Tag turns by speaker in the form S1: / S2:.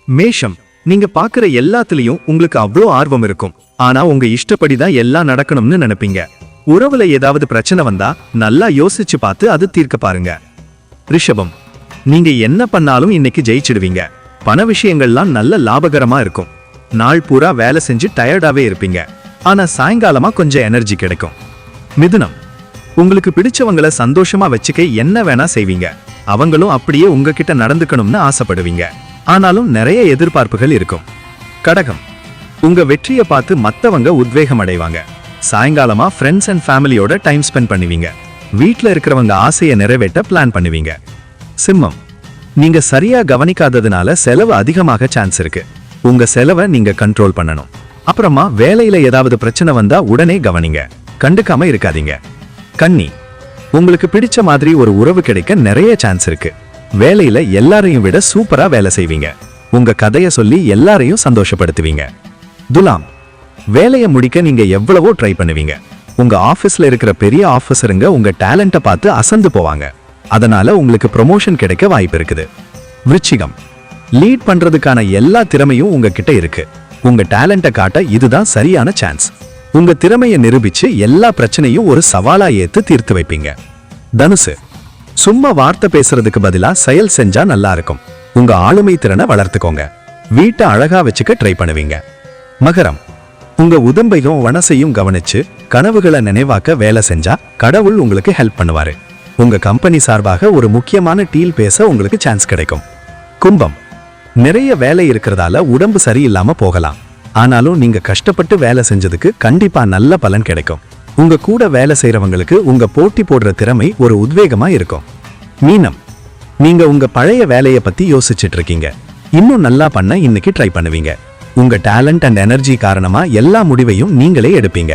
S1: மேஷம், நீங்க பாக்குற எல்லாத்துலயும் உங்களுக்கு அவ்வளோ ஆர்வம் இருக்கும். ஆனா உங்க இஷ்டப்படிதான் எல்லாம் நடக்கணும்னு நினைப்பீங்க. உறவுல ஏதாவது பிரச்சனை வந்தா நல்லா யோசிச்சு பார்த்து அது தீர்க்க பாருங்க. ரிஷபம், நீங்க என்ன பண்ணாலும் இன்னைக்கு ஜெயிச்சிடுவீங்க. பண விஷயங்கள்லாம் நல்ல லாபகரமா இருக்கும். நாள் பூரா வேலை செஞ்சு டயர்டாவே இருப்பீங்க. ஆனா சாயங்காலமா கொஞ்சம் எனர்ஜி கிடைக்கும். மிதுனம், உங்களுக்கு பிடிச்சவங்கள சந்தோஷமா வச்சுக்க என்ன வேணா செய்வீங்க. அவங்களும் அப்படியே உங்ககிட்ட நடந்துக்கணும்னு ஆசைப்படுவீங்க. ஆனாலும் நிறைய எதிர்பார்ப்புகள் இருக்கும். கடகம், உங்க வெற்றியை பார்த்து மத்தவங்க உத்வேகம் அடைவாங்க. சாயங்காலமா ஃப்ரெண்ட்ஸ் அண்ட் ஃபேமிலியோட டைம் ஸ்பெண்ட் பண்ணுவீங்க. வீட்ல இருக்கிறவங்க ஆசையை நிறைவேற்ற பிளான் பண்ணுவீங்க. சிம்மம், நீங்க சரியா கவனிக்காததுனால செலவு அதிகமாக சான்ஸ் இருக்கு. உங்க செலவை நீங்க கண்ட்ரோல் பண்ணணும். அப்புறமா வேலையில ஏதாவது பிரச்சனை வந்தா உடனே கவனிங்க, கண்டுக்காம இருக்காதீங்க. கன்னி, உங்களுக்கு பிடிச்ச மாதிரி ஒரு உறவு கிடைக்க நிறைய சான்ஸ் இருக்கு. வேலையில எல்லாரையும் விட சூப்பரா வேலை செய்வீங்க. உங்க கதையை சொல்லி எல்லாரையும் சந்தோஷப்படுத்துவீங்க. துலாம், வேலையை முடிக்க நீங்க எவ்வளவோ ட்ரை பண்ணுவீங்க. உங்க ஆபீஸ்ல இருக்கிற பெரிய ஆபீசருங்க உங்க டேலண்ட்டை பார்த்து அசந்து போவாங்க. அதனால உங்களுக்கு ப்ரொமோஷன் கிடைக்க வாய்ப்பு இருக்குது. விருச்சிகம், லீட் பண்றதுக்கான எல்லா திறமையும் உங்ககிட்ட இருக்கு. உங்க டேலண்ட்டை காட்ட இதுதான் சரியான சான்ஸ். உங்க திறமையை நிரூபிச்சு எல்லா பிரச்சனையும் ஒரு சவாலா ஏத்து தீர்த்து வைப்பீங்க. தனுசு, சும்மா வார்த்தை பேசுறதுக்கு பதிலா செயல் செஞ்சா நல்லா இருக்கும். உங்க ஆளுமை திறனை வளர்த்துக்கோங்க. வீட்டை அழகா வச்சுக்க ட்ரை பண்ணுவீங்க. மகரம், உங்க உடம்பையும் மனசையும் கவனிச்சு கனவுகளை நினைவாக்க வேலை செஞ்சா கடவுள் உங்களுக்கு ஹெல்ப் பண்ணுவாரு. உங்க கம்பெனி சார்பாக ஒரு முக்கியமான டீல் பேச உங்களுக்கு சான்ஸ் கிடைக்கும். கும்பம், நிறைய வேலை இருக்கிறதால உடம்பு சரியில்லாம போகலாம். ஆனாலும் நீங்க கஷ்டப்பட்டு வேலை செஞ்சதுக்கு கண்டிப்பா நல்ல பலன் கிடைக்கும். உங்க கூட வேலை செய்யறவங்களுக்கு உங்க போட்டி போடுற திறமை ஒரு உத்வேகமா இருக்கும். மீனம், நீங்க உங்க பழைய வேலையை பத்தி யோசிச்சுட்டு இருக்கீங்க. இன்னும் நல்லா பண்ண இன்னைக்கு ட்ரை பண்ணுவீங்க. உங்க டேலண்ட் அண்ட் எனர்ஜி காரணமா எல்லா முடிவையும் நீங்களே எடுப்பீங்க.